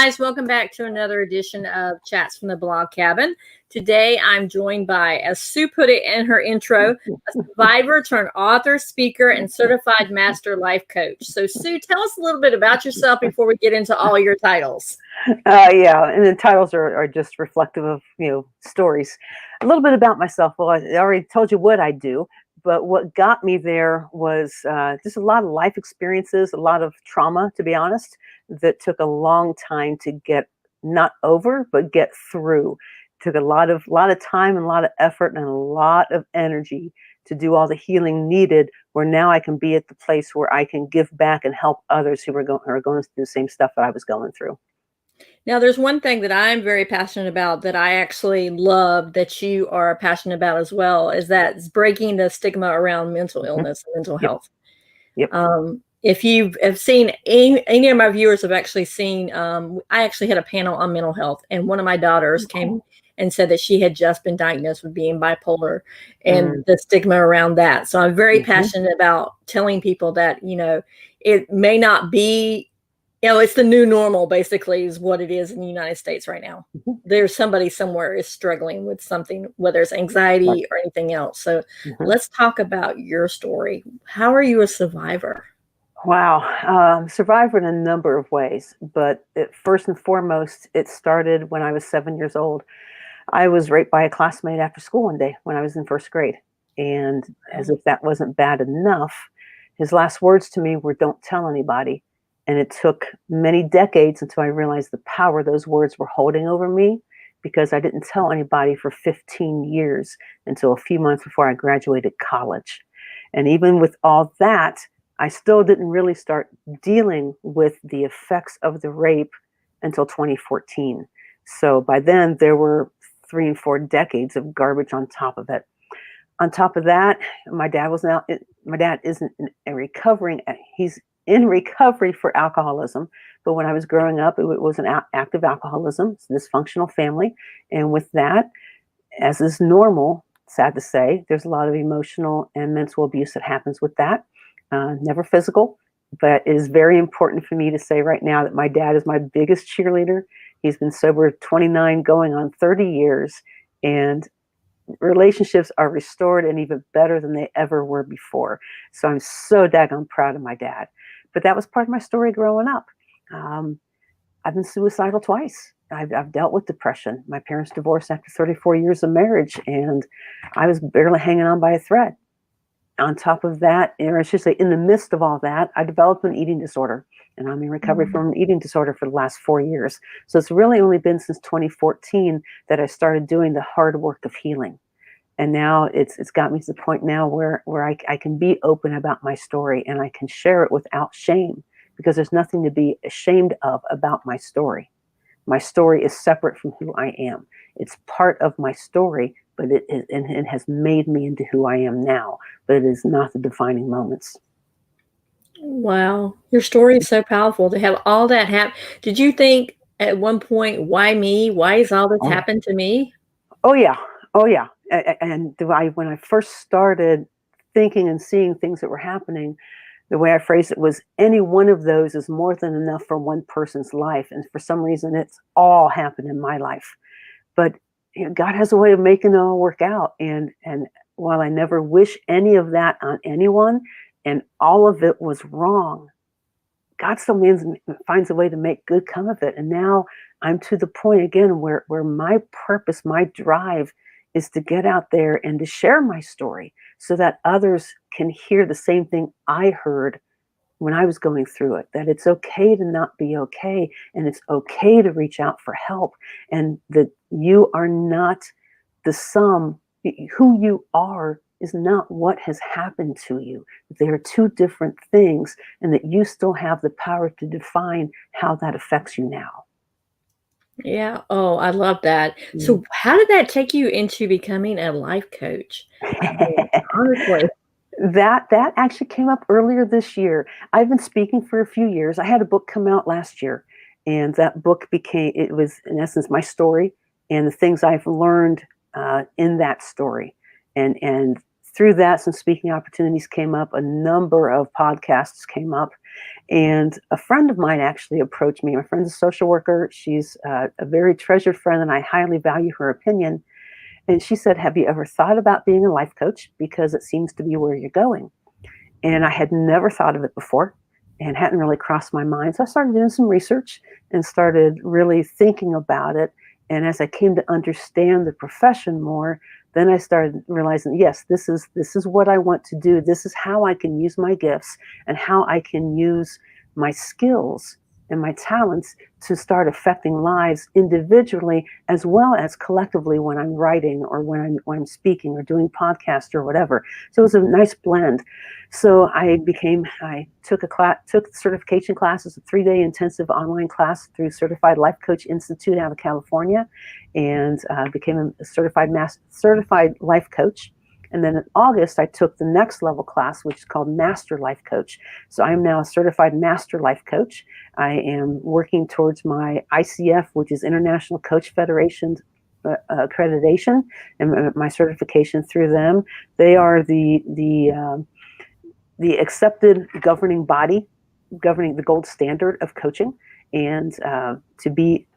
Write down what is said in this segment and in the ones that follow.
guys, welcome back to another edition of Chats from the Blog Cabin. Today I'm joined by, as Sue put it in her intro, a survivor turned author, speaker, and certified master life coach. So Sue, tell us a little bit about yourself before we get into all your titles. Yeah, and the titles are just reflective of, stories. A little bit about myself. Well, I already told you what I do, but what got me there was just a lot of life experiences, a lot of trauma, to be honest, that took a long time to get not over, but get through. Took a lot of time and a lot of effort and a lot of energy to do all the healing needed, where now I can be at the place where I can give back and help others who are going through the same stuff that I was going through. Now, there's one thing that I'm very passionate about that I actually love that you are passionate about as well, is that it's breaking the stigma around mental illness and mental health. Yep. If you have seen, any of my viewers have actually seen, I actually had a panel on mental health, and one of my daughters came and said that she had just been diagnosed with being bipolar and the stigma around that. So I'm very passionate about telling people that, it may not be, it's the new normal, basically, is what it is in the United States right now. There's somebody somewhere is struggling with something, whether it's anxiety or anything else. So let's talk about your story. How are you a survivor? Wow. Survivor in a number of ways, but first and foremost, it started when I was 7 years old. I was raped by a classmate after school one day when I was in first grade. And as if that wasn't bad enough, his last words to me were, "Don't tell anybody." And it took many decades until I realized the power those words were holding over me, because I didn't tell anybody for 15 years until a few months before I graduated college. And even with all that, I still didn't really start dealing with the effects of the rape until 2014. So by then, there were 3 and 4 decades of garbage on top of it. On top of that, my dad isn't he's in recovery for alcoholism. But when I was growing up, it was an active alcoholism, it's a dysfunctional family. And with that, as is normal, sad to say, there's a lot of emotional and mental abuse that happens with that. Never physical, but it is very important for me to say right now that my dad is my biggest cheerleader. He's been sober 29 going on 30 years, and relationships are restored and even better than they ever were before. So I'm so daggone proud of my dad. But that was part of my story growing up. I've been suicidal twice. I've dealt with depression. My parents divorced after 34 years of marriage, and I was barely hanging on by a thread. On top of that, or I should say, in the midst of all that, I developed an eating disorder, and I'm in recovery from an eating disorder for the last 4 years. So it's really only been since 2014 that I started doing the hard work of healing. And now it's got me to the point now where I can be open about my story, and I can share it without shame, because there's nothing to be ashamed of about my story. My story is separate from who I am. It's part of my story, but it has made me into who I am now, but it is not the defining moments. Wow. Your story is so powerful to have all that happen. Did you think at one point, why me? Why has all this happened to me? Oh, yeah. Oh, yeah. And when I first started thinking and seeing things that were happening, the way I phrased it was, any one of those is more than enough for one person's life. And for some reason, it's all happened in my life. But God has a way of making it all work out. And while I never wish any of that on anyone, and all of it was wrong, God still finds a way to make good come of it. And now I'm to the point again where my purpose, my drive, is to get out there and to share my story so that others can hear the same thing I heard when I was going through it, that it's okay to not be okay, and it's okay to reach out for help, and that you are not the sum. Who you are is not what has happened to you. They are two different things, and that you still have the power to define how that affects you now. Yeah. Oh, I love that. So how did that take you into becoming a life coach? Honestly. That actually came up earlier this year. I've been speaking for a few years. I had a book come out last year, and that book it was in essence my story and the things I've learned in that story, and through that, some speaking opportunities came up, a number of podcasts came up, and a friend of mine actually approached me. My friend's a social worker. She's a very treasured friend, and I highly value her opinion. And she said, "Have you ever thought about being a life coach? Because it seems to be where you're going." And I had never thought of it before and hadn't really crossed my mind. So I started doing some research and started really thinking about it. And as I came to understand the profession more, then I started realizing, yes, this is what I want to do. This is how I can use my gifts and how I can use my skills and my talents to start affecting lives individually as well as collectively when I'm writing or when I'm speaking or doing podcasts or whatever. So it was a nice blend. So I took certification classes, a 3-day intensive online class through Certified Life Coach Institute out of California, and became a certified life coach. And then in August, I took the next level class, which is called Master Life Coach. So I am now a certified Master Life Coach. I am working towards my ICF, which is International Coach Federation accreditation, and my certification through them. They are the accepted governing body, governing the gold standard of coaching, and to be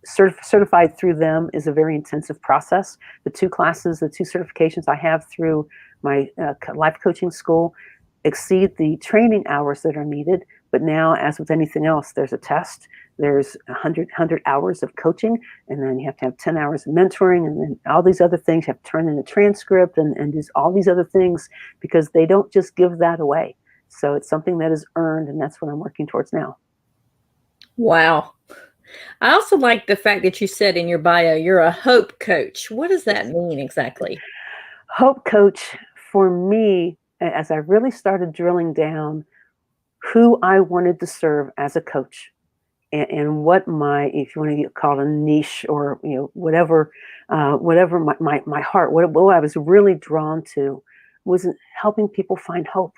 certified through them is a very intensive process. The two certifications I have through my life coaching school exceed the training hours that are needed. But now, as with anything else, there's a test. There's 100 hours of coaching, and then you have to have 10 hours of mentoring, and then all these other things. You have to turn in a transcript and do all these other things because they don't just give that away. So it's something that is earned, and that's what I'm working towards now. Wow. I also like the fact that you said in your bio, you're a hope coach. What does that mean exactly? Hope coach, for me, as I really started drilling down who I wanted to serve as a coach and what if you want to call it a niche or, whatever my heart, what I was really drawn to was helping people find hope,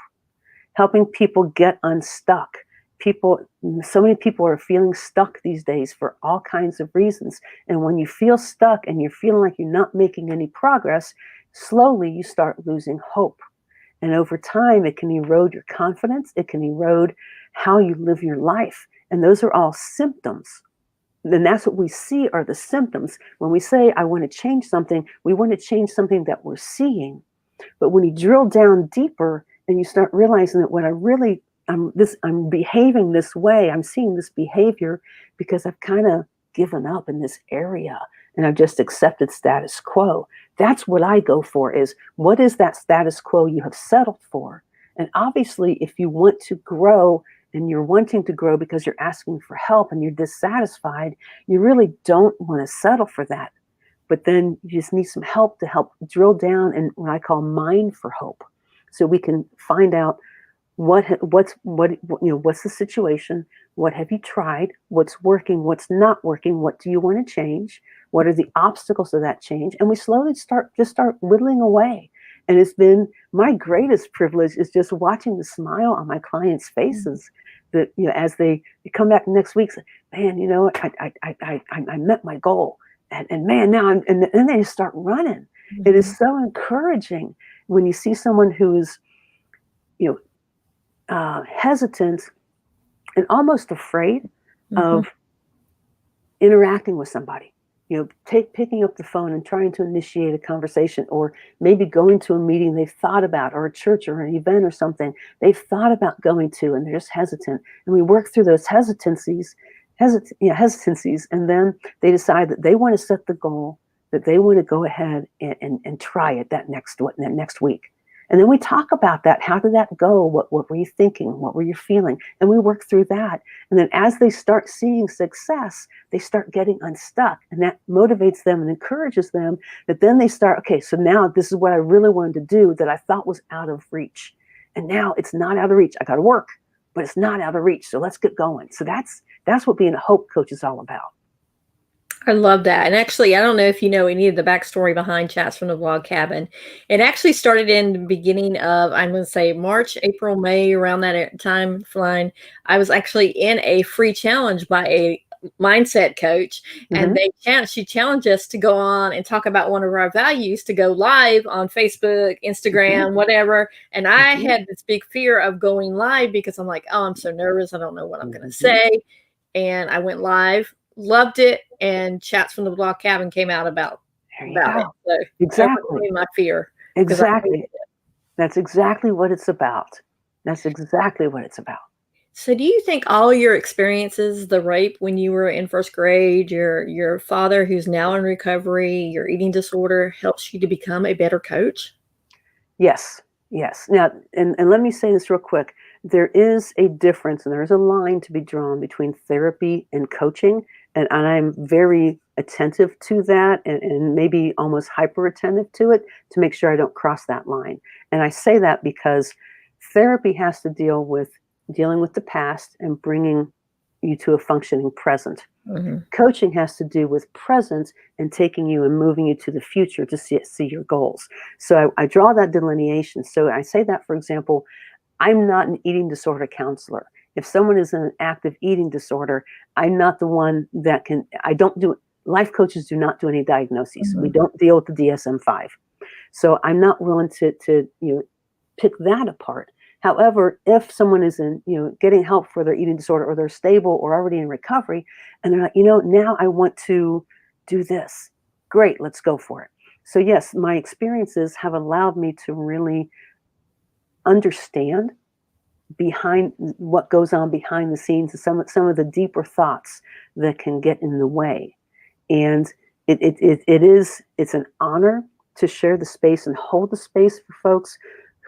helping people get unstuck. So many people are feeling stuck these days for all kinds of reasons. And when you feel stuck and you're feeling like you're not making any progress, slowly you start losing hope. And over time, it can erode your confidence. It can erode how you live your life. And those are all symptoms. And that's what we see are the symptoms. When we say, I want to change something, we want to change something that we're seeing. But when you drill down deeper and you start realizing that I'm behaving this way, I'm seeing this behavior because I've kind of given up in this area and I've just accepted status quo. That's what I go for is, what is that status quo you have settled for? And obviously, if you want to grow and you're wanting to grow because you're asking for help and you're dissatisfied, you really don't want to settle for that. But then you just need some help to help drill down and what I call mine for hope. So we can find out what's the situation? What have you tried? What's working? What's not working? What do you want to change? What are the obstacles of that change? And we slowly start whittling away. And it's been my greatest privilege is just watching the smile on my clients' faces that, as they come back next week, say, man, I met my goal. And man, now and then they just start running. Mm-hmm. It is so encouraging when you see someone who is, hesitant and almost afraid of interacting with somebody, picking up the phone and trying to initiate a conversation, or maybe going to a meeting they've thought about, or a church or an event or something they've thought about going to, and they're just hesitant. And we work through those hesitancies, and then they decide that they want to set the goal, that they want to go ahead and try it that next week. And then we talk about that. How did that go? What were you thinking? What were you feeling? And we work through that. And then as they start seeing success, they start getting unstuck. And that motivates them and encourages them that then they start, okay, so now this is what I really wanted to do that I thought was out of reach. And now it's not out of reach. I got to work, but it's not out of reach. So let's get going. So that's what being a hope coach is all about. I love that. And actually, I don't know if you know any of the backstory behind Chats from the Log Cabin. It actually started in the beginning of, I'm going to say March, April, May, around that time flying. I was actually in a free challenge by mindset coach, and Mm-hmm. she challenged us to go on and talk about one of our values, to go live on Facebook, Mm-hmm. Instagram, whatever. And I Mm-hmm. had this big fear of going live because I'm like, oh, I'm so nervous. I don't know what I'm going to Mm-hmm. say. And I went live, loved it, and Chats from the Blog Cabin came out about There you it. go. So Exactly. overcame my fear because I hated Exactly. it. That's exactly what it's about. That's exactly what it's about. So do you think all your experiences, the rape when you were in first grade, your father who's now in recovery, your eating disorder helps you to become a better coach? Yes. Yes. Now, and let me say this real quick. There is a difference and there's a line to be drawn between therapy and coaching. And I'm very attentive to that and maybe almost hyper attentive to it to make sure I don't cross that line. And I say that because therapy has to dealing with the past and bringing you to a functioning present. Mhm. Coaching has to do with presence and taking you and moving you to the future to see your goals. So I draw that delineation. So I say that, for example, I'm not an eating disorder counselor. If someone is in an active eating disorder, I'm not the one that can, I don't do, life coaches do not do any diagnoses. We Mhm. don't deal with the DSM-5. So I'm not willing to pick that apart. However, if someone is getting help for their eating disorder or they're stable or already in recovery and they're like, now I want to do this. Great, let's go for it. So yes, my experiences have allowed me to really understand behind what goes on behind the scenes and some of the deeper thoughts that can get in the way. And it's an honor to share the space and hold the space for folks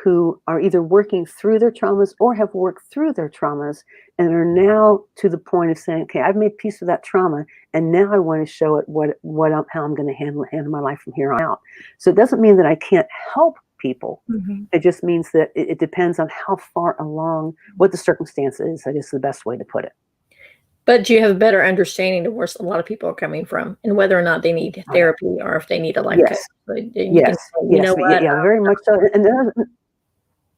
who are either working through their traumas or have worked through their traumas and are now to the point of saying, okay, I've made peace with that trauma, and now I want to show it how I'm going to handle my life from here on out. So it doesn't mean that I can't help people. Mhm. It just means that it depends on how far along, what the circumstance is. That is the best way to put it. But do you have a better understanding of where a lot of people are coming from and whether or not they need Oh, yeah. therapy or if they need a life coach? Yes. So you can Yes, say, you know yes, what? yeah, very much so.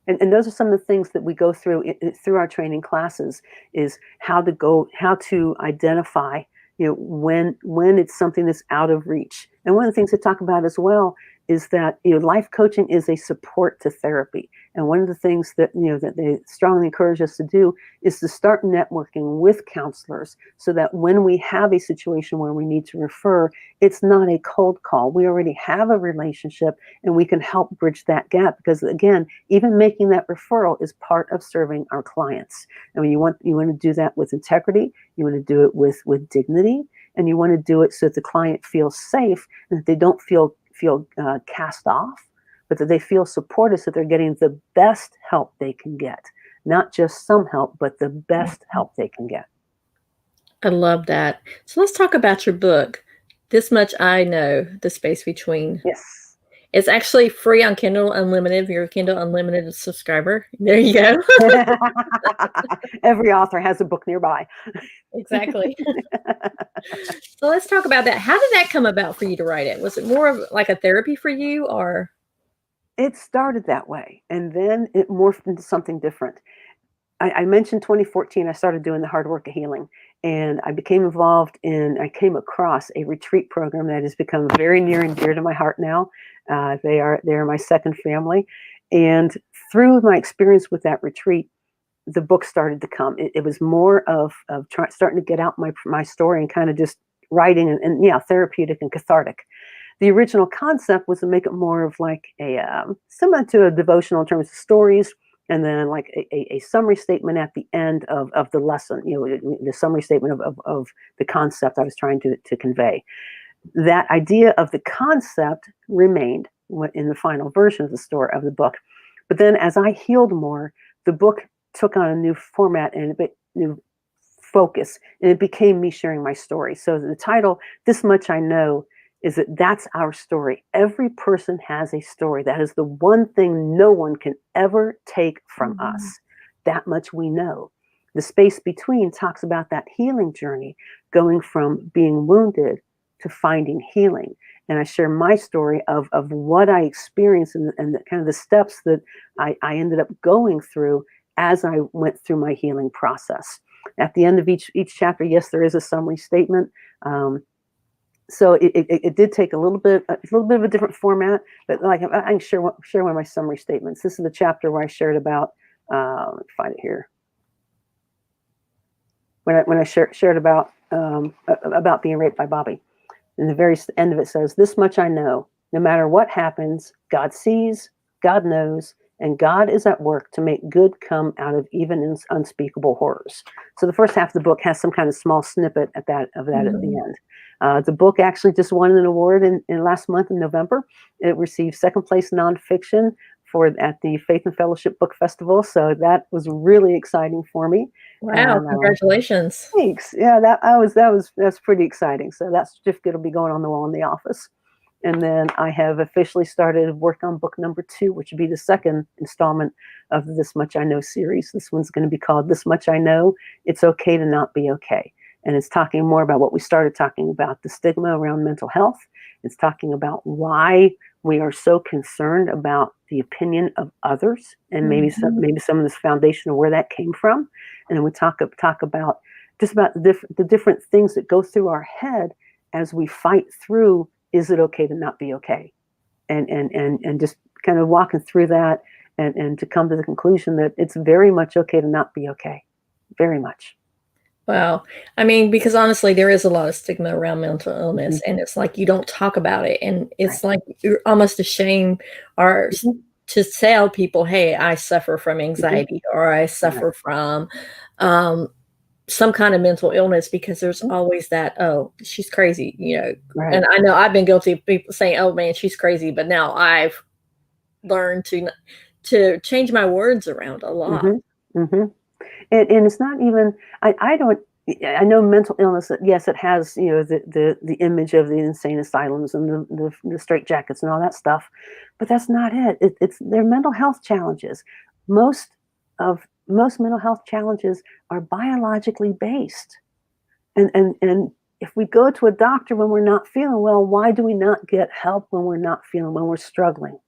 And those are some of the things that we go through through our training classes is how to identify, when it's something that's out of reach. And one of the things to talk about as well is that life coaching is a support to therapy. And one of the things that they strongly encourage us to do is to start networking with counselors so that when we have a situation where we need to refer, it's not a cold call. We already have a relationship and we can help bridge that gap because again, even making that referral is part of serving our clients. I mean, you want to do that with integrity, you want to do it with dignity, and you want to do it so that the client feels safe and that they don't feel cast off, but that they feel supported so they're getting the best help they can get, not just some help, but the best help they can get. I love that. So let's talk about your book. This Much I Know, The Space Between. Yes. It's actually free on Kindle Unlimited if you're a Kindle Unlimited subscriber. There you go. Every author has a book nearby. Exactly. So let's talk about that. How did that come about for you to write it? Was it more of like a therapy for you or? It started that way, and then it morphed into something different. I mentioned 2014, I started doing the hard work of healing, and I came across a retreat program that has become very near and dear to my heart now. They are my second family. And through my experience with that retreat, the book started to come. It was more of starting to get out my story and kind of just writing and yeah, therapeutic and cathartic. The original concept was to make it more of like similar to a devotional in terms of stories, and then like a summary statement at the end of the lesson, the summary statement of the concept I was trying to convey. That idea of the concept remained in the final version of the book. But then as I healed more, the book took on a new format and a bit new focus, and it became me sharing my story. So the title, This Much I Know, is that's our story. Every person has a story. That is the one thing no one can ever take from Mhm. us. That much we know. The space between talks about that healing journey, going from being wounded to finding healing. And I share my story of what I experienced and the, kind of the steps that I ended up going through as I went through my healing process. At the end of each chapter, yes, there is a summary statement. So it did take a little bit of a different format, but like I can share one of my summary statements. This is the chapter where I shared about. Let me find it here. When I shared about being raped by Bobby, and the very end of it says, "This much I know: no matter what happens, God sees, God knows, and God is at work to make good come out of even unspeakable horrors." So the first half of the book has some kind of small snippet of that at the end. The book actually just won an award in last month in November. It received second place nonfiction at the Faith and Fellowship Book Festival. So that was really exciting for me. Wow, And congratulations. thanks. Yeah, that's pretty exciting. So that certificate will be going on the wall in the office. And then I have officially started work on book number 2, which would be the second installment of the This Much I Know series. This one's going to be called This Much I Know: It's Okay to Not Be Okay. And it's talking more about what we started talking about, the stigma around mental health. It's talking about why we are so concerned about the opinion of others, and maybe some of this foundation of where that came from. And then we talk about just about the different things that go through our head as we fight through, is it okay to not be okay? And just kind of walking through that and to come to the conclusion that it's very much okay to not be okay. Very much. Wow. I mean, because honestly, there is a lot of stigma around mental illness, and it's like you don't talk about it, and it's like you're almost ashamed or to tell people, "Hey, I suffer from anxiety or I suffer from some kind of mental illness," because there's always that, "Oh, she's crazy," you know. Right. And I know I've been guilty of people saying, "Oh man, she's crazy," but now I've learned to change my words around a lot. And it's not even, I don't, I know mental illness, yes, it has, the image of the insane asylums and the straitjackets and all that stuff, but that's not it. It's their mental health challenges. Most mental health challenges are biologically based. And if we go to a doctor when we're not feeling well, why do we not get help when we're struggling?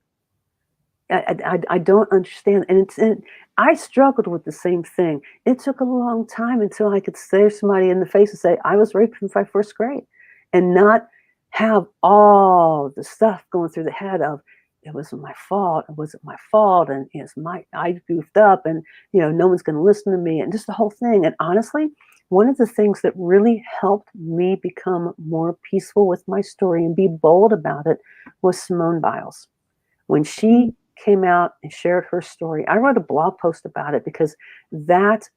I don't understand. And I struggled with the same thing. It took a long time until I could stare somebody in the face and say, I was raped since my first grade, and not have all the stuff going through the head of, it wasn't my fault. It wasn't my fault. And I goofed up, and, no one's going to listen to me, and just the whole thing. And honestly, one of the things that really helped me become more peaceful with my story and be bold about it was Simone Biles. When she came out and shared her story, I wrote a blog post about it because that,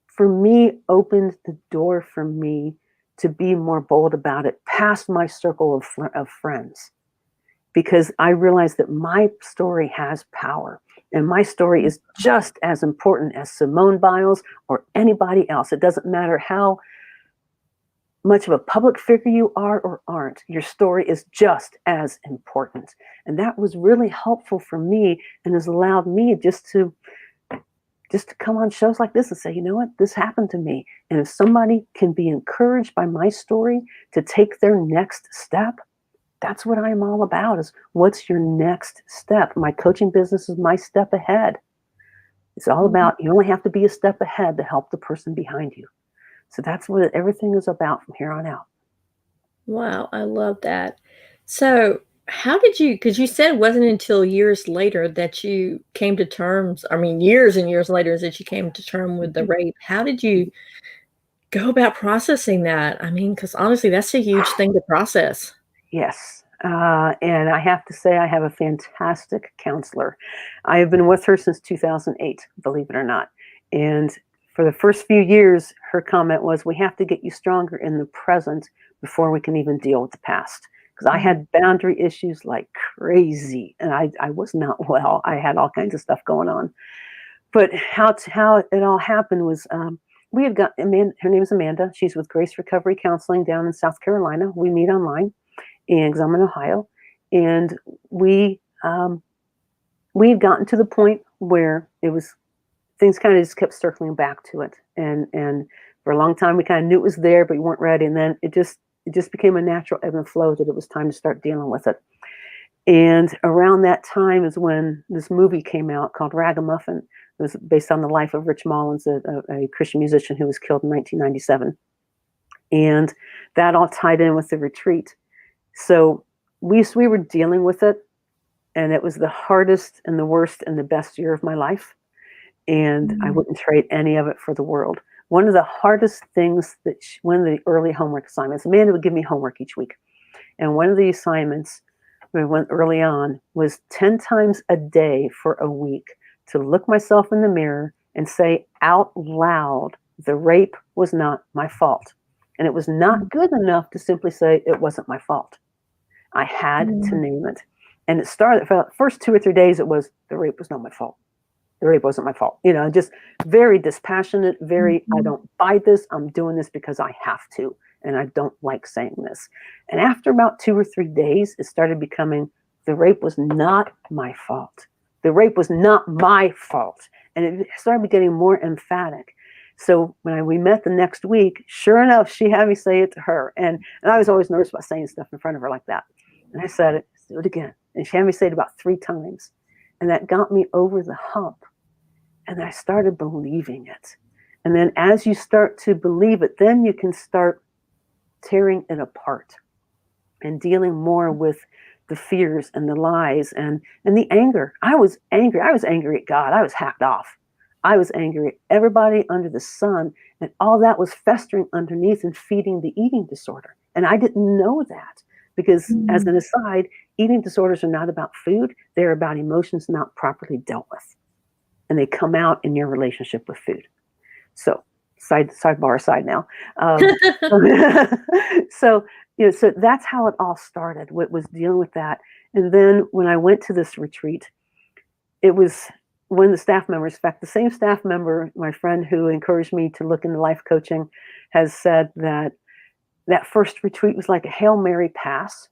for me, opened the door for me to be more bold about it past my circle of friends, because I realized that my story has power, and my story is just as important as Simone Biles or anybody else. It doesn't matter how much of a public figure you are or aren't, your story is just as important. And that was really helpful for me, and has allowed me just to come on shows like this and say, you know what, this happened to me. And if somebody can be encouraged by my story to take their next step, that's what I'm all about, is what's your next step? My coaching business is my step ahead. It's all about, you only have to be a step ahead to help the person behind you. So that's what everything is about from here on out. Wow, I love that. So, how did you, because you said it wasn't until years later that you came to terms, I mean, years and years later that you came to term with the rape. How did you go about processing that? I mean, because honestly, that's a huge thing to process. Yes. And I have to say, I have a fantastic counselor. I have been with her since 2008, believe it or not. And for the first few years, her comment was, we have to get you stronger in the present before we can even deal with the past. Because I had boundary issues like crazy, and I was not well. I had all kinds of stuff going on. But how it all happened was, we had got Amanda. Her name is Amanda. She's with Grace Recovery Counseling down in South Carolina. We meet online, and because I'm in Ohio, and we had gotten to the point where it was, things kind of just kept circling back to it, and for a long time we kind of knew it was there, but we weren't ready, and then it just became a natural ebb and flow that it was time to start dealing with it. And around that time is when this movie came out called Ragamuffin, It was based on the life of Rich Mullins, a Christian musician who was killed in 1997. And that all tied in with the retreat. So we were dealing with it, and it was the hardest and the worst and the best year of my life. And I wouldn't trade any of it for the world. One of the hardest things one of the early homework assignments, Amanda would give me homework each week. And one of the assignments we went early on was 10 times a day for a week to look myself in the mirror and say out loud, the rape was not my fault. And it was not good enough to simply say it wasn't my fault. I had to name it. And it started, for the first 2 or 3 days, it was, the rape was not my fault. The rape wasn't my fault. Just very dispassionate, very, I don't buy this. I'm doing this because I have to. And I don't like saying this. And after about 2 or 3 days, it started becoming, the rape was not my fault. The rape was not my fault. And it started getting more emphatic. So when we met the next week, sure enough, she had me say it to her. And I was always nervous about saying stuff in front of her like that. And I said it, do it again. And she had me say it about 3 times. And that got me over the hump. And I started believing it. And then as you start to believe it, then you can start tearing it apart and dealing more with the fears and the lies and the anger. I was angry. I was angry at God. I was hacked off. I was angry at everybody under the sun. And all that was festering underneath and feeding the eating disorder. And I didn't know that because, as an aside, eating disorders are not about food. They're about emotions not properly dealt with. And they come out in your relationship with food. So sidebar aside now. So that's how it all started. What was dealing with that. And then when I went to this retreat, it was one of the staff members, in fact, the same staff member, my friend who encouraged me to look into life coaching, has said that first retreat was like a Hail Mary pass,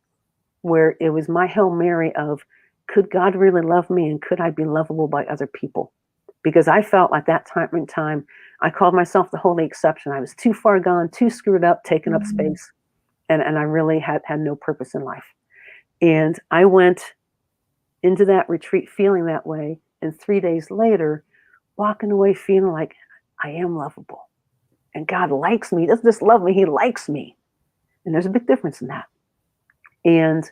where it was my Hail Mary of, could God really love me and could I be lovable by other people? Because I felt like that time, I called myself the holy exception. I was too far gone, too screwed up, taking up space. And I really had no purpose in life. And I went into that retreat feeling that way. And 3 days later, walking away feeling like I am lovable. And God likes me. He doesn't just love me, He likes me. And there's a big difference in that. And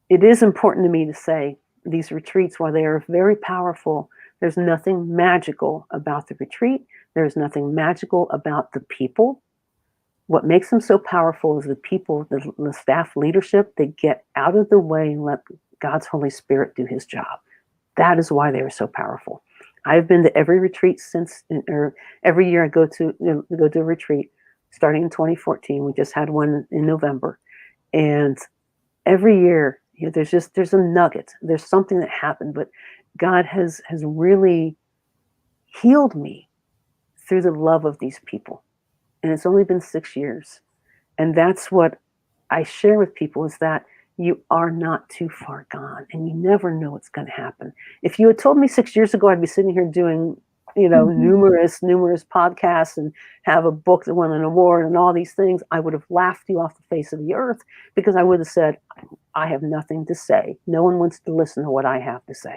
it is important to me to say these retreats, while they are very powerful, there's nothing magical about the retreat. There's nothing magical about the people. What makes them so powerful is the people, the staff leadership. They get out of the way and let God's Holy Spirit do His job. That is why they are so powerful. I've been to every retreat or every year I go to a retreat, starting in 2014. We just had one in November. And every year, there's a nugget. There's something that happened, but God has really healed me through the love of these people. And it's only been 6 years. And that's what I share with people, is that you are not too far gone and you never know what's going to happen. If you had told me 6 years ago, I'd be sitting here doing, numerous podcasts and have a book that won an award and all these things, I would have laughed you off the face of the earth, because I would have said, I have nothing to say. No one wants to listen to what I have to say.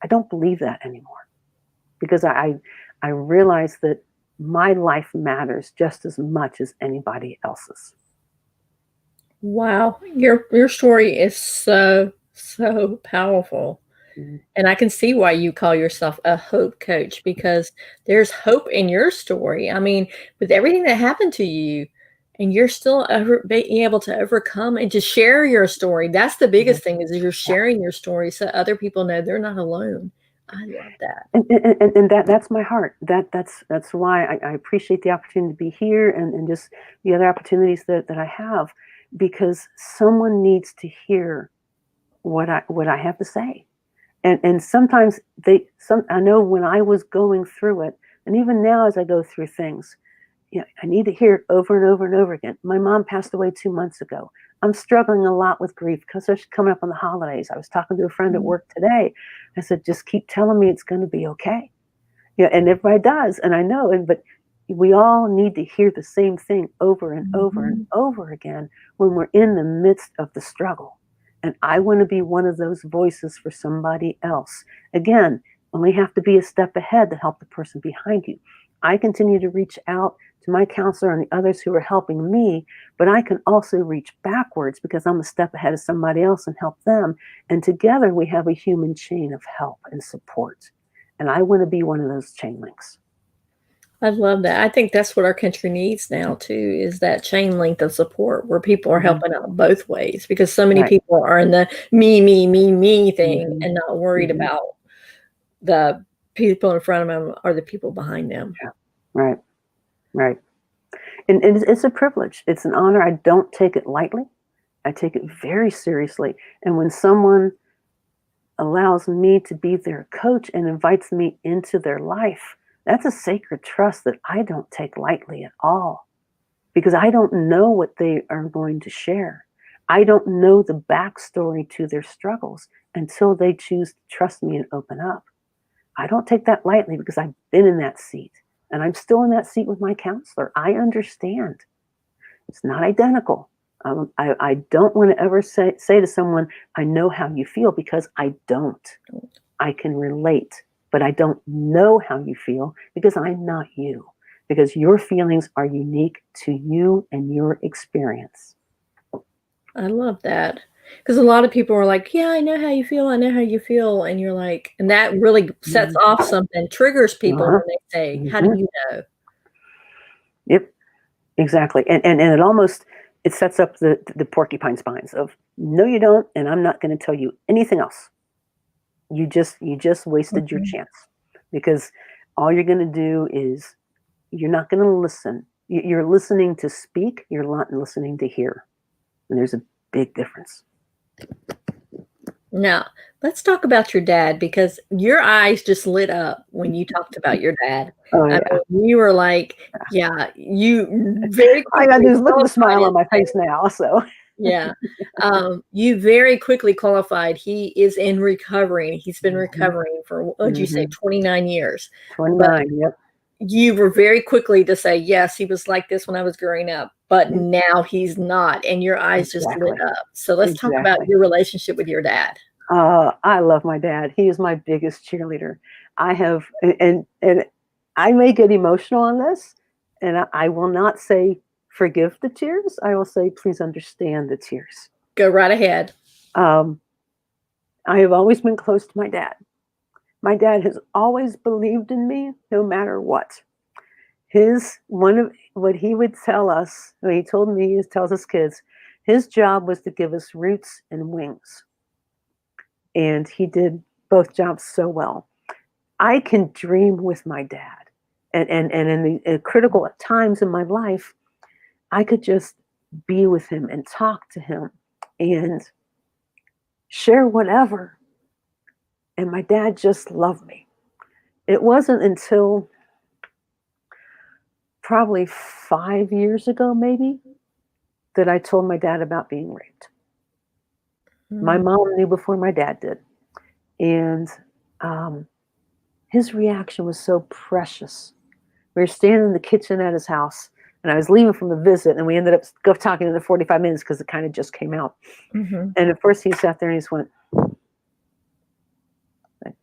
I don't believe that anymore, because I realize that my life matters just as much as anybody else's. Wow. Your story is so powerful. And I can see why you call yourself a hope coach, because there's hope in your story. I mean, with everything that happened to you, and you're still being able to overcome and to share your story. That's the biggest thing, is you're sharing your story so other people know they're not alone. I love that. And that's my heart. That's why I appreciate the opportunity to be here and just the other opportunities that I have, because someone needs to hear what I have to say. And sometimes I know when I was going through it, and even now as I go through things, I need to hear it over and over and over again. My mom passed away 2 months ago. I'm struggling a lot with grief because they're coming up on the holidays. I was talking to a friend at work today. I said, just keep telling me it's going to be okay. And everybody does. And I know, but we all need to hear the same thing over and over and over again when we're in the midst of the struggle. And I want to be one of those voices for somebody else. Again, only have to be a step ahead to help the person behind you. I continue to reach out to my counselor and the others who are helping me, but I can also reach backwards because I'm a step ahead of somebody else and help them. And together we have a human chain of help and support. And I want to be one of those chain links. I love that. I think that's what our country needs now too, is that chain link of support where people are Mm-hmm. helping out both ways, because so many Right. people are in the me thing Mm-hmm. and not worried Mm-hmm. about the people in front of them or the people behind them. Yeah. Right. Right. And it's a privilege. It's an honor. I don't take it lightly. I take it very seriously. And when someone allows me to be their coach and invites me into their life, that's a sacred trust that I don't take lightly at all, because I don't know what they are going to share. I don't know the backstory to their struggles until they choose to trust me and open up. I don't take that lightly because I've been in that seat and I'm still in that seat with my counselor. I understand. It's not identical. I don't want to ever say to someone, I know how you feel, because I don't. I can relate, but I don't know how you feel because I'm not you, because your feelings are unique to you and your experience. I love that. Because a lot of people are like, yeah, I know how you feel. I know how you feel. And you're like, and that really sets Mhm. off something, triggers people Uh-huh. when they say, how do Hmm. you know? Yep, exactly. And it almost, it sets up the porcupine spines of, no, you don't, and I'm not going to tell you anything else. You just wasted your Mhm. chance, because all you're going to do is, you're not going to listen. You're listening to speak, you're not listening to hear, and there's a big difference. Now, let's talk about your dad, because your eyes just lit up when you talked about your dad. Oh I yeah, mean, you were like, yeah, you very I got quickly this, look at the smile qualified on my it. face now. So Yeah. You very quickly qualified. He is in recovery. He's been hmm. recovering for, what did you say, Hmm. 29 years. But 29. Yep. you were very quickly to say, yes, he was like this when I was growing up, but Yep. now he's not. And your eyes just lit Exactly. up. So let's talk about Exactly. your relationship with your dad. I love my dad. He is my biggest cheerleader. I have, and I may get emotional on this, and I will not say forgive the tears. I will say please understand the tears. Go right ahead. Um, I have always been close to my dad. My dad has always believed in me, no matter what. His one of what he would tell us, what he told me, he tells his kids, his job was to give us roots and wings, and he did both jobs so well. I can dream with my dad. And in the critical times in my life, I could just be with him and talk to him and share whatever. And my dad just loved me. It wasn't until probably 5 years ago, maybe, that I told my dad about being raped. My Mm. mom knew before my dad did. And um, his reaction was so precious. We were standing in the kitchen at his house, and I was leaving from a visit, and we ended up talking in 45 minutes because it kind of just came out. Mhm. And at first he sat there and he just went,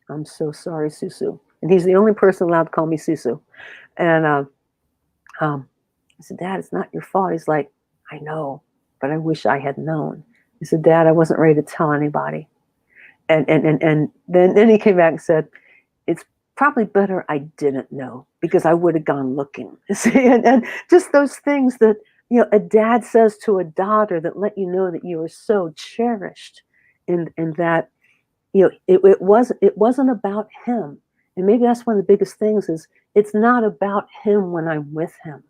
I'm so sorry, Susu. And he's the only person allowed to call me Susu. And um, I said, Dad, it's not your fault. He's like, I know, but I wish I had known. He said, Dad, I wasn't ready to tell anybody. And then he came back and said, it's probably better I didn't know, because I would have gone looking. See, and just those things that, a dad says to a daughter that let you know that you are so cherished, and that, it wasn't about him. And maybe that's one of the biggest things is, it's not about him when I'm with him.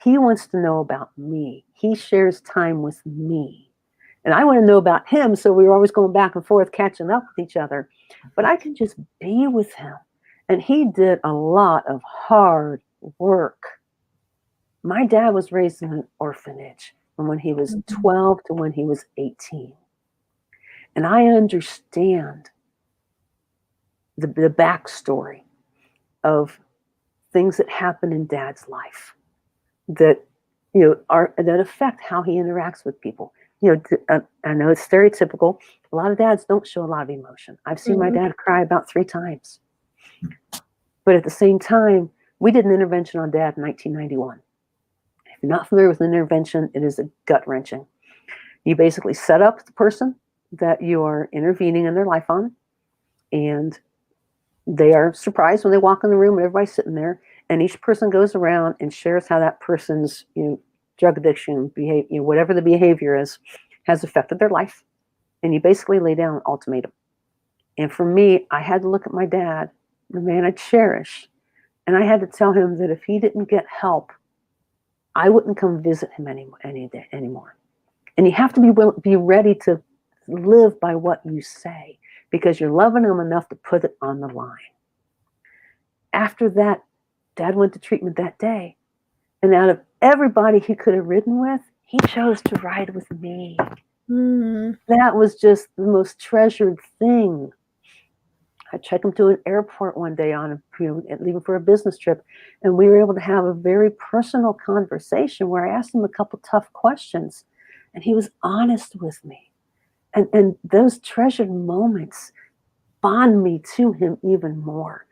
He wants to know about me. He shares time with me. And I want to know about him. So we were always going back and forth, catching up with each other. But I can just be with him. And he did a lot of hard work. My dad was raised in an orphanage from when he was Mhm. 12 to when he was 18. And I understand the backstory of things that happen in dad's life that, that affect how he interacts with people. I know it's stereotypical, A lot of dads don't show a lot of emotion. I've seen my dad cry about 3 times. But at the same time, we did an intervention on dad in 1991. If you're not familiar with an intervention, it is a gut-wrenching. You basically set up the person that you are intervening in their life on, and they are surprised when they walk in the room and everybody's sitting there, and each person goes around and shares how that person's drug addiction, behavior, whatever the behavior is, has affected their life. And you basically lay down an ultimatum. And for me, I had to look at my dad, the man I cherish, and I had to tell him that if he didn't get help, I wouldn't come visit him anymore. And you have to be ready to live by what you say, because you're loving him enough to put it on the line. After that, Dad went to treatment that day. And out of everybody he could have ridden with, he chose to ride with me. That was just the most treasured thing. I checked him to an airport one day leaving for a business trip, and we were able to have a very personal conversation where I asked him a couple tough questions, and he was honest with me. And those treasured moments bond me to him even more.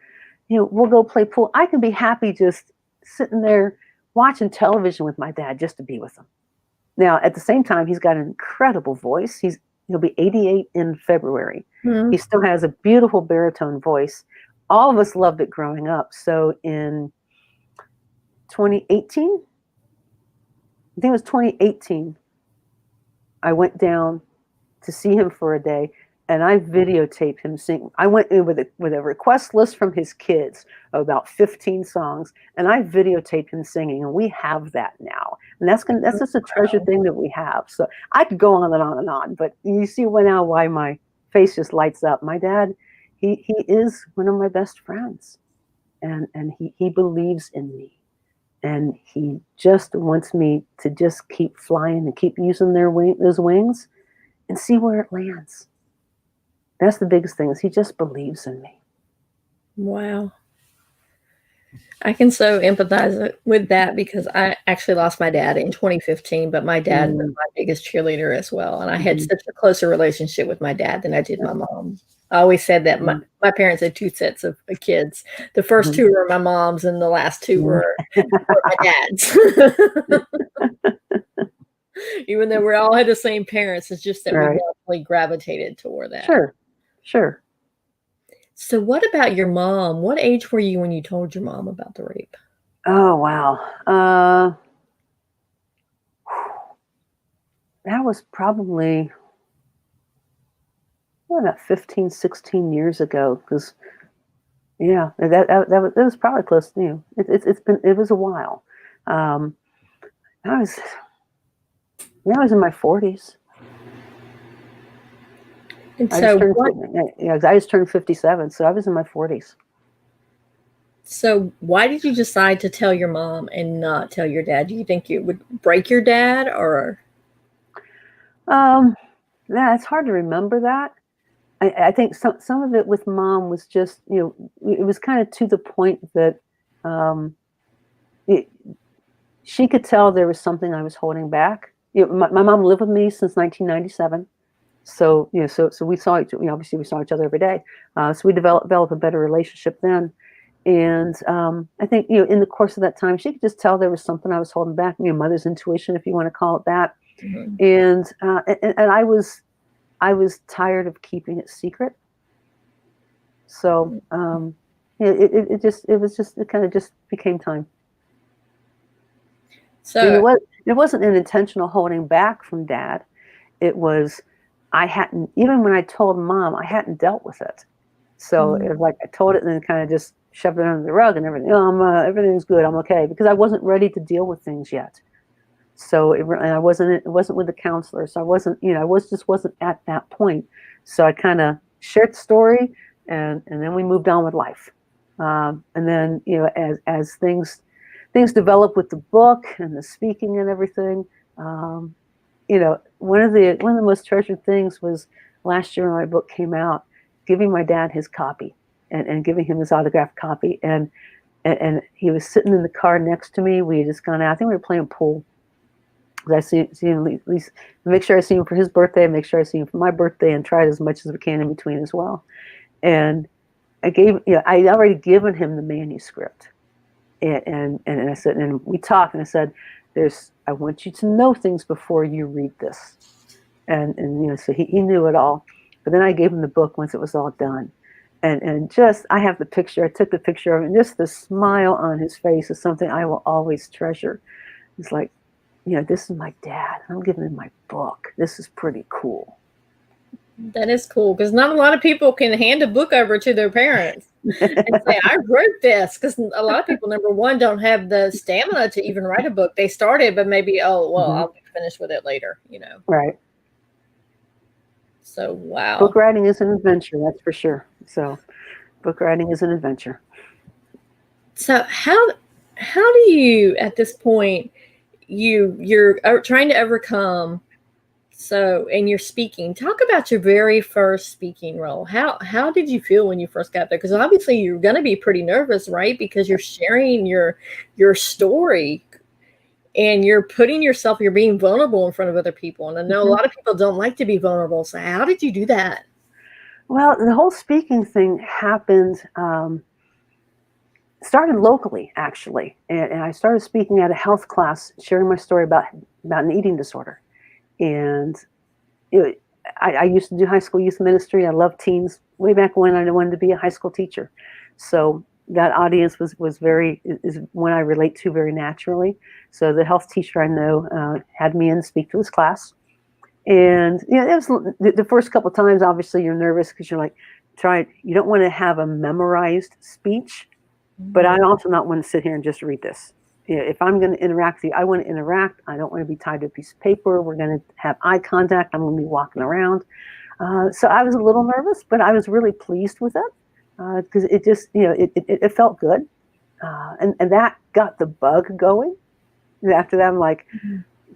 We'll go play pool. I can be happy just sitting there watching television with my dad just to be with him. Now, at the same time, he's got an incredible voice. He'll be 88 in February. He still has a beautiful baritone voice. All of us loved it growing up. So in 2018, I think it was 2018, I went down to see him for a day, and I videotaped him sing. I went in with a request list from his kids of about 15 songs, and I videotaped him singing, and we have that now. And that's just a treasured thing that we have. So I could go on and on and on, but you see now why my face just lights up. My dad, he is one of my best friends, and he believes in me, and he just wants me to just keep flying and keep using those wings and see where it lands. That's the biggest thing, is he just believes in me. Wow. I can so empathize with that, because I actually lost my dad in 2015, but my dad was my biggest cheerleader as well. And I had such a closer relationship with my dad than I did my mom. I always said that my parents had 2 sets of kids. The first 2 were my mom's, and the last 2 were my dad's. Even though we all had the same parents, it's just that we definitely gravitated toward that. Sure. So what about your mom? What age were you when you told your mom about the rape? Oh, wow. That was probably about 15, 16 years ago, because that was probably close to it was a while. I was in my 40s. And I so just turned 57, so I was in my 40s. So why did you decide to tell your mom and not tell your dad? Do you think it would break your dad, or? Yeah, it's hard to remember that. I think some of it with mom was just, it was kind of to the point that she could tell there was something I was holding back. My mom lived with me since 1997. So, so we saw obviously we saw each other every day. So we developed a better relationship then. And I think, in the course of that time, she could just tell there was something I was holding back, mother's intuition, if you want to call it that. And I was tired of keeping it secret. So it kind of just became time. So it wasn't an intentional holding back from dad. It was, even when I told mom, I hadn't dealt with it. So it was like I told it and then kind of just shoved it under the rug and everything. Everything's good. I'm okay, because I wasn't ready to deal with things yet. So it wasn't with the counselor. So I wasn't, wasn't at that point. So I kind of shared the story, and then we moved on with life. And then, as things developed with the book and the speaking and everything, one of the most treasured things was last year when my book came out, giving my dad his copy and giving him his autographed copy. And he was sitting in the car next to me. We had just gone out. I think we were playing pool. But I see him at least make sure I see him for his birthday, make sure I see him for my birthday, and try it as much as we can in between as well. And I'd already given him the manuscript, and I said, and we talked, and I said, I want you to know things before you read this, and so he knew it all, but then I gave him the book once it was all done, and just I have the picture. I took the picture of him, and just the smile on his face is something I will always treasure. It's like, this is my dad. I'm giving him my book. This is pretty cool. That is cool, because not a lot of people can hand a book over to their parents and say, I wrote this, because a lot of people, number one, don't have the stamina to even write a book. They started, but maybe, I'll be finished with it later, Right. So, wow. Book writing is an adventure, that's for sure. So book writing is an adventure. So how do you, at this point, you're trying to overcome, and you're speaking. Talk about your very first speaking role. How did you feel when you first got there? Because obviously you're going to be pretty nervous, right? Because you're sharing your story, and you're being vulnerable in front of other people. And I know a lot of people don't like to be vulnerable. So how did you do that? Well, the whole speaking thing happened, started locally, actually. And I started speaking at a health class, sharing my story about an eating disorder. And I used to do high school youth ministry. I loved teens way back when. I wanted to be a high school teacher. So that audience is one I relate to very naturally. So the health teacher I know had me in to speak to his class. And it was the first couple of times, obviously you're nervous because you're like, you don't want to have a memorized speech, but I also not want to sit here and just read this. If I'm going to interact with you, I want to interact. I don't want to be tied to a piece of paper. We're going to have eye contact. I'm going to be walking around. So I was a little nervous, but I was really pleased with it because it just, it felt good. And that got the bug going. And after that, I'm like,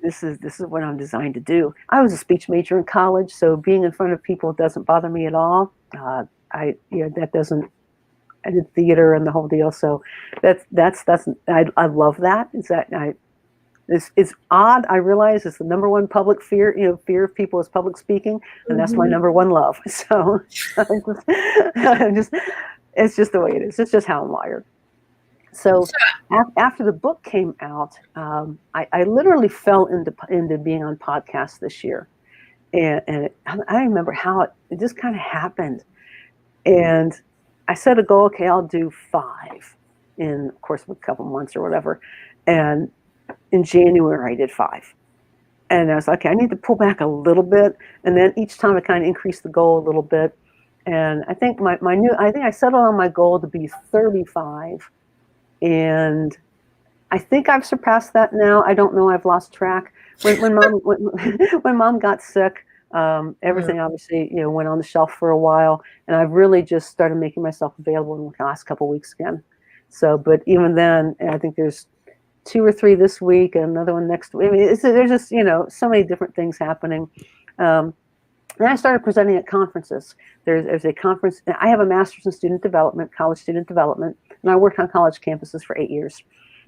this is what I'm designed to do. I was a speech major in college, so being in front of people doesn't bother me at all. I did theater and the whole deal, so I love that. It's odd. I realize it's the number one public fear. Fear of people is public speaking, and that's my number one love. So it's just the way it is. It's just how I'm wired. So after the book came out, I literally fell into being on podcasts this year, and I remember how it just kind of happened, and I set a goal. Okay, I'll do 5 in, of course, a couple months or whatever. And in January, I did 5. And I was like, okay, I need to pull back a little bit. And then each time I kind of increased the goal a little bit. And I think I settled on my goal to be 35. And I think I've surpassed that now. I don't know. I've lost track. When mom got sick, everything obviously went on the shelf for a while, and I've really just started making myself available in the last couple of weeks again. So, but even then, I think there's 2 or 3 this week and another one next week. I mean, there's just so many different things happening. And I started presenting at conferences. There's a conference. I have a master's in student development, college student development, and I worked on college campuses for 8 years.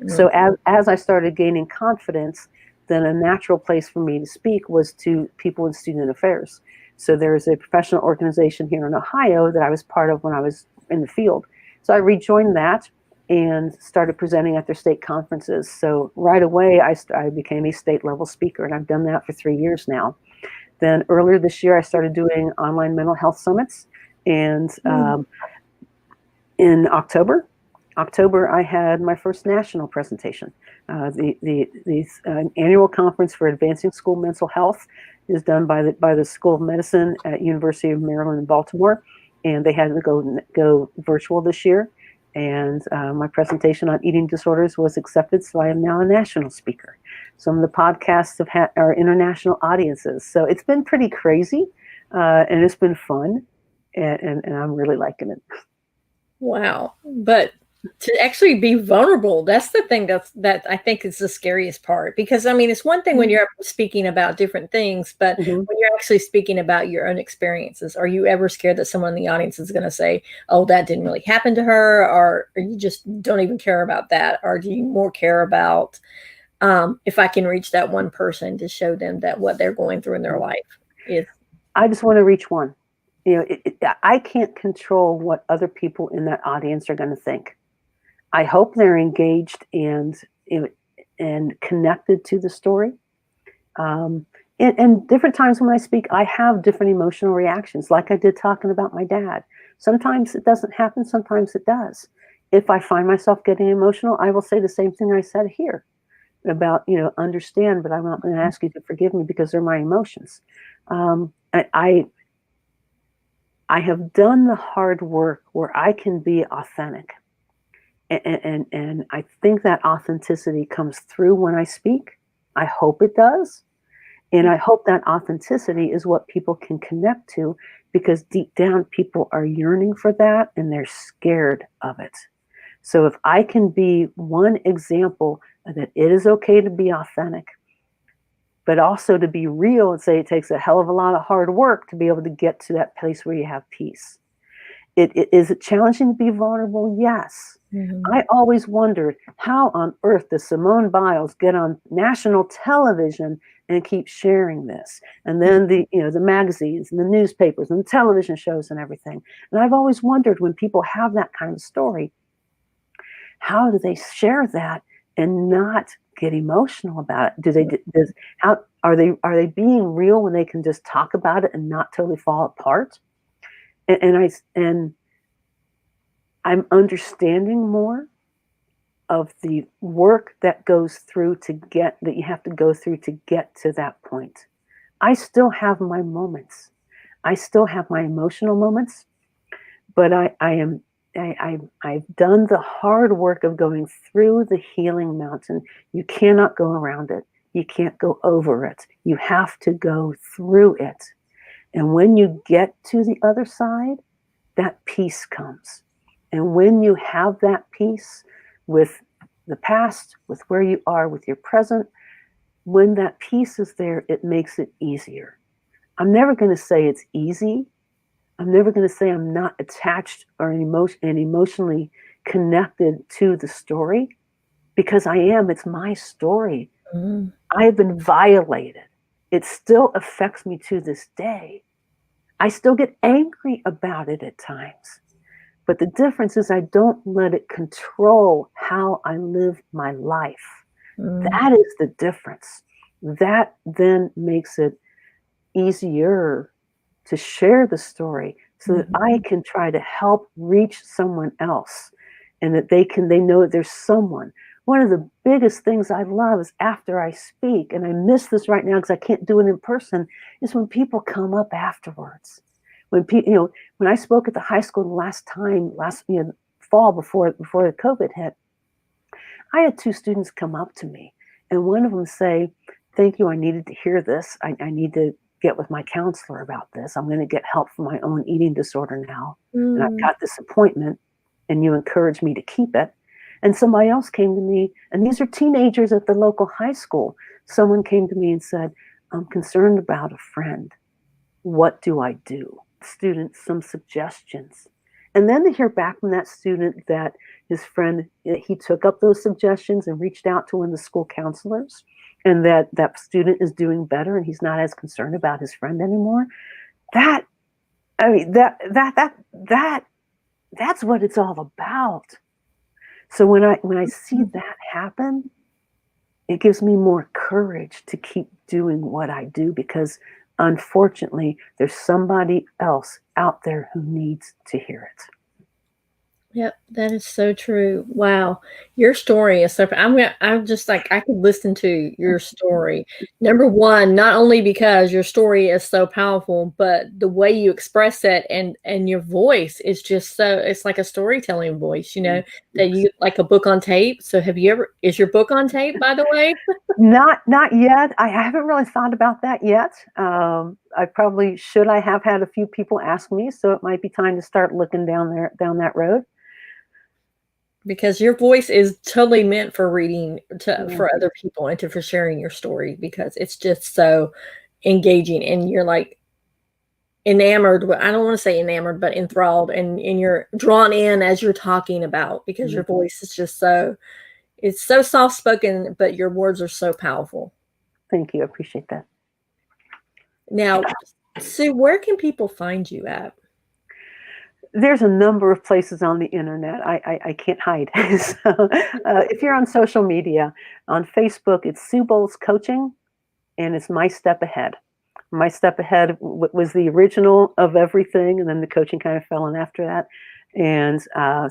So as I started gaining confidence, then a natural place for me to speak was to people in student affairs. So there's a professional organization here in Ohio that I was part of when I was in the field. So I rejoined that and started presenting at their state conferences. So right away, I became a state level speaker, and I've done that for 3 years now. Then earlier this year, I started doing online mental health summits. And in October, I had my first national presentation. The annual conference for advancing school mental health is done by the School of Medicine at University of Maryland in Baltimore, and they had to go virtual this year. And my presentation on eating disorders was accepted, so I am now a national speaker. Some of the podcasts have had our international audiences, so it's been pretty crazy, and it's been fun, and I'm really liking it. Wow, but to actually be vulnerable, that's the thing that I think is the scariest part. Because I mean, it's one thing when you're speaking about different things, but when you're actually speaking about your own experiences, are you ever scared that someone in the audience is going to say, oh, that didn't really happen to her? Or you just don't even care about that? Or do you more care about if I can reach that one person to show them that what they're going through in their life is. I just want to reach one. I can't control what other people in that audience are going to think. I hope they're engaged and connected to the story. And different times when I speak, I have different emotional reactions, like I did talking about my dad. Sometimes it doesn't happen, sometimes it does. If I find myself getting emotional, I will say the same thing I said here about, understand, but I'm not going to ask you to forgive me because they're my emotions. I have done the hard work where I can be authentic. And I think that authenticity comes through when I speak. I hope it does. And I hope that authenticity is what people can connect to, because deep down people are yearning for that and they're scared of it. So if I can be one example that it is okay to be authentic, but also to be real and say it takes a hell of a lot of hard work to be able to get to that place where you have peace. Is it challenging to be vulnerable? Yes. Mm-hmm. I always wondered, how on earth does Simone Biles get on national television and keep sharing this? And then the magazines and the newspapers and the television shows and everything. And I've always wondered, when people have that kind of story, how do they share that and not get emotional about it? How are they being real when they can just talk about it and not totally fall apart? And I'm understanding more of the work that goes through that you have to go through to get to that point. I still have my moments. I still have my emotional moments, but I've done the hard work of going through the healing mountain. You cannot go around it. You can't go over it. You have to go through it. And when you get to the other side, that peace comes. And when you have that peace with the past, with where you are, with your present, when that peace is there, it makes it easier. I'm never going to say it's easy. I'm never going to say I'm not attached or emotionally connected to the story, because I am. It's my story. Mm-hmm. I have been violated. It still affects me to this day. I still get angry about it at times. But the difference is I don't let it control how I live my life. Mm-hmm. That is the difference. That then makes it easier to share the story, so that I can try to help reach someone else, and that they know that there's someone. One of the biggest things I love is after I speak, and I miss this right now because I can't do it in person, is when people come up afterwards. When when I spoke at the high school last fall before the COVID hit, I had 2 students come up to me, and one of them say, "Thank you, I needed to hear this. I need to get with my counselor about this. I'm going to get help for my own eating disorder now. And I've got this appointment, and you encouraged me to keep it." And somebody else came to me, and these are teenagers at the local high school. Someone came to me and said, "I'm concerned about a friend. What do I do?" Student, some suggestions. And then to hear back from that student that his friend, he took up those suggestions and reached out to one of the school counselors, and that student is doing better and he's not as concerned about his friend anymore. That's what it's all about. So when I see that happen, it gives me more courage to keep doing what I do, because unfortunately, there's somebody else out there who needs to hear it. Yep, that is so true. Wow, your story is so. I'm just like, I could listen to your story. Number one, not only because your story is so powerful, but the way you express it, and your voice is just so. It's like a storytelling voice, that you like a book on tape. So is your book on tape, by the way? Not yet. I haven't really thought about that yet. I probably should. I have had a few people ask me, so it might be time to start looking down that road. Because your voice is totally meant for reading for other people, and for sharing your story, because it's just so engaging, and you're like enamored. I don't want to say enamored, but enthralled, and you're drawn in as you're talking about, because your voice is just so It's so soft spoken, but your words are so powerful. Thank you. I appreciate that. Now, Sue, where can people find you at? There's a number of places on the internet. I can't hide. So, if you're on social media, on Facebook, it's Sue Bowles Coaching, and it's My Step Ahead. My Step Ahead was the original of everything, and then the coaching kind of fell in after that. And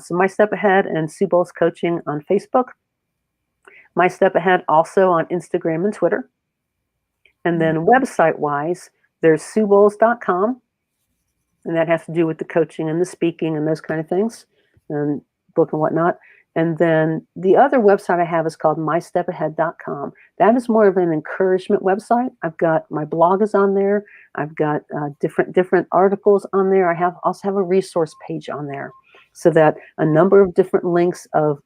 so My Step Ahead and Sue Bowles Coaching on Facebook. My Step Ahead also on Instagram and Twitter. And then website-wise, there's SueBowles.com, and that has to do with the coaching and the speaking and those kind of things, and book and whatnot. And then the other website I have is called mystepahead.com. That is more of an encouragement website. I've got my blog is on there. I've got different articles on there. I also have a resource page on there, so that a number of different links of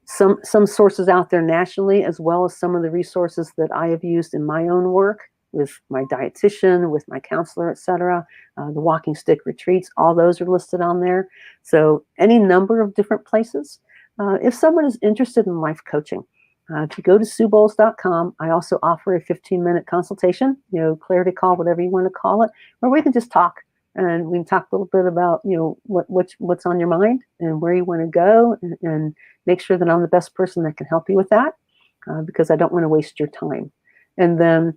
some sources out there nationally, as well as some of the resources that I have used in my own work with my dietitian, with my counselor, etc. The walking stick retreats, all those are listed on there. So any number of different places. If someone is interested in life coaching, if you go to SueBowles.com, I also offer a 15-minute consultation, clarity call, whatever you want to call it, where we can just talk. And we can talk a little bit about, what's on your mind and where you want to go, and make sure that I'm the best person that can help you with that, because I don't want to waste your time. And then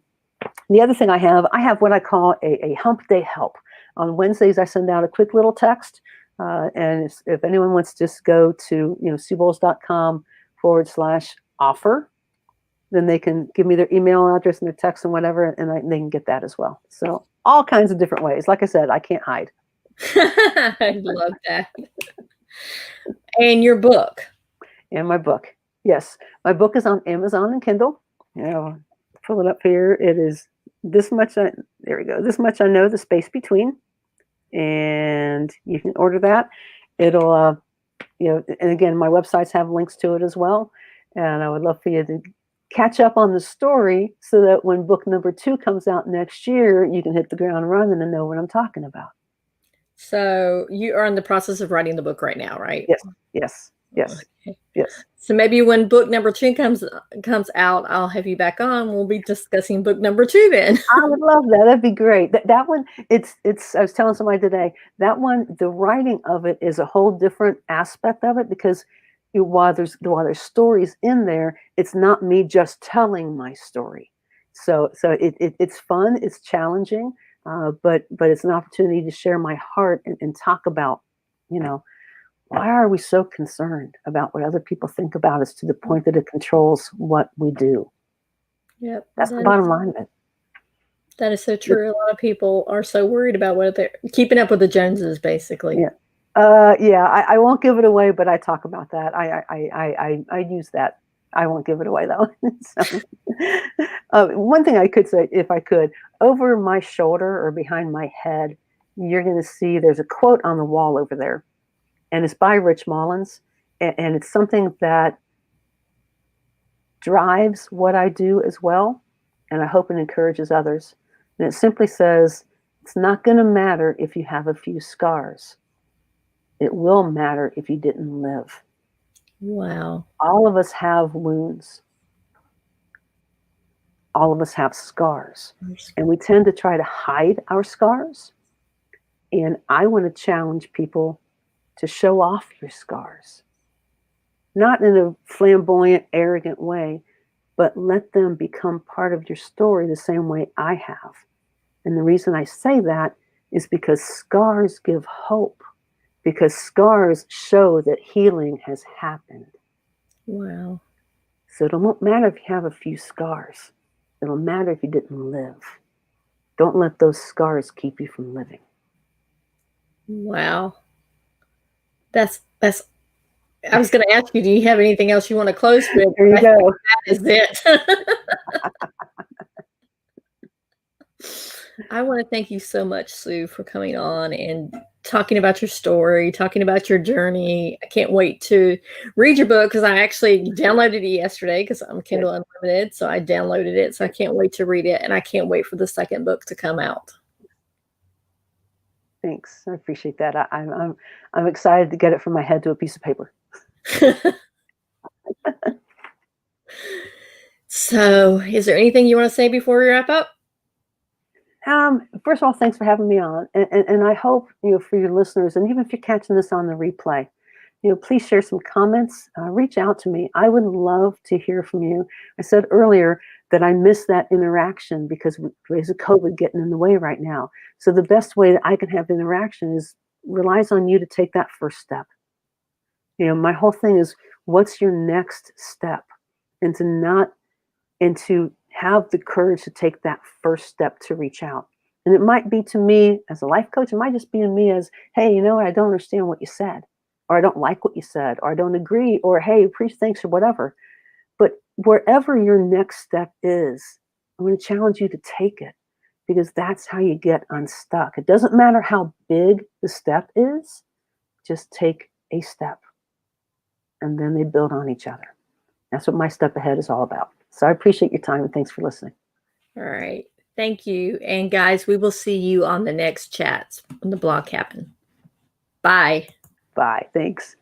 the other thing I have what I call a hump day help. On Wednesdays, I send out a quick little text. And if anyone wants to just go to, SueBowles.com/offer, then they can give me their email address and their text and whatever, and they can get that as well. So all kinds of different ways. Like I said, I can't hide. I love that. And your book. And my book. Yes. My book is on Amazon and Kindle. Pull it up here. It is This Much. There we go. This Much I Know, The Space Between. And you can order that. It'll, and again, my websites have links to it as well. And I would love for you to catch up on the story, so that when book number 2 comes out next year, you can hit the ground running and know what I'm talking about. So you are in the process of writing the book right now, right? Yes. Okay. Yes. So maybe when book number 2 comes out, I'll have you back on. We'll be discussing book number 2 then. I would love that. That'd be great. That one, it's. I was telling somebody today, that one, the writing of it is a whole different aspect of it, because while there's stories in there, it's not me just telling my story. So it's fun, it's challenging, but it's an opportunity to share my heart and talk about, why are we so concerned about what other people think about us, to the point that it controls what we do? Yep. That's the bottom line of it. That is so true. A lot of people are so worried about what they're keeping up with the Joneses, basically. Yeah. I won't give it away, but I talk about that. I use that. I won't give it away though. So, one thing I could say, if I could, over my shoulder or behind my head, you're going to see there's a quote on the wall over there, and it's by Rich Mullins, and it's something that drives what I do as well, and I hope it encourages others. And it simply says, it's not going to matter if you have a few scars. It will matter if you didn't live. Wow. All of us have wounds. All of us have scars. And we tend to try to hide our scars. And I want to challenge people to show off your scars. Not in a flamboyant, arrogant way, but let them become part of your story the same way I have. And the reason I say that is because scars give hope. Because scars show that healing has happened. Wow. So it won't matter if you have a few scars. It'll matter if you didn't live. Don't let those scars keep you from living. Wow. That's I was going to ask you, do you have anything else you want to close with? There you go. That is it. I want to thank you so much, Sue, for coming on and talking about your story, talking about your journey. I can't wait to read your book, because I actually downloaded it yesterday, because I'm Kindle Unlimited. So I downloaded it. So I can't wait to read it. And I can't wait for the second book to come out. Thanks. I appreciate that. I'm excited to get it from my head to a piece of paper. So, is there anything you want to say before we wrap up? First of all, thanks for having me on, and I hope for your listeners, and even if you're catching this on the replay, please share some comments. Reach out to me. I would love to hear from you. I said earlier that I miss that interaction because there's a COVID getting in the way right now. So the best way that I can have interaction is relies on you to take that first step. My whole thing is, what's your next step, and to have the courage to take that first step to reach out. And it might be to me as a life coach, it might just be in me as, hey, you know what, I don't understand what you said, or I don't like what you said, or I don't agree, or hey, preach thanks, or whatever. But wherever your next step is, I'm going to challenge you to take it, because that's how you get unstuck. It doesn't matter how big the step is, just take a step, and then they build on each other. That's what my step ahead is all about. So I appreciate your time, and thanks for listening. All right. Thank you. And guys, we will see you on the next chats on the Blog Cabin. Bye. Bye. Thanks.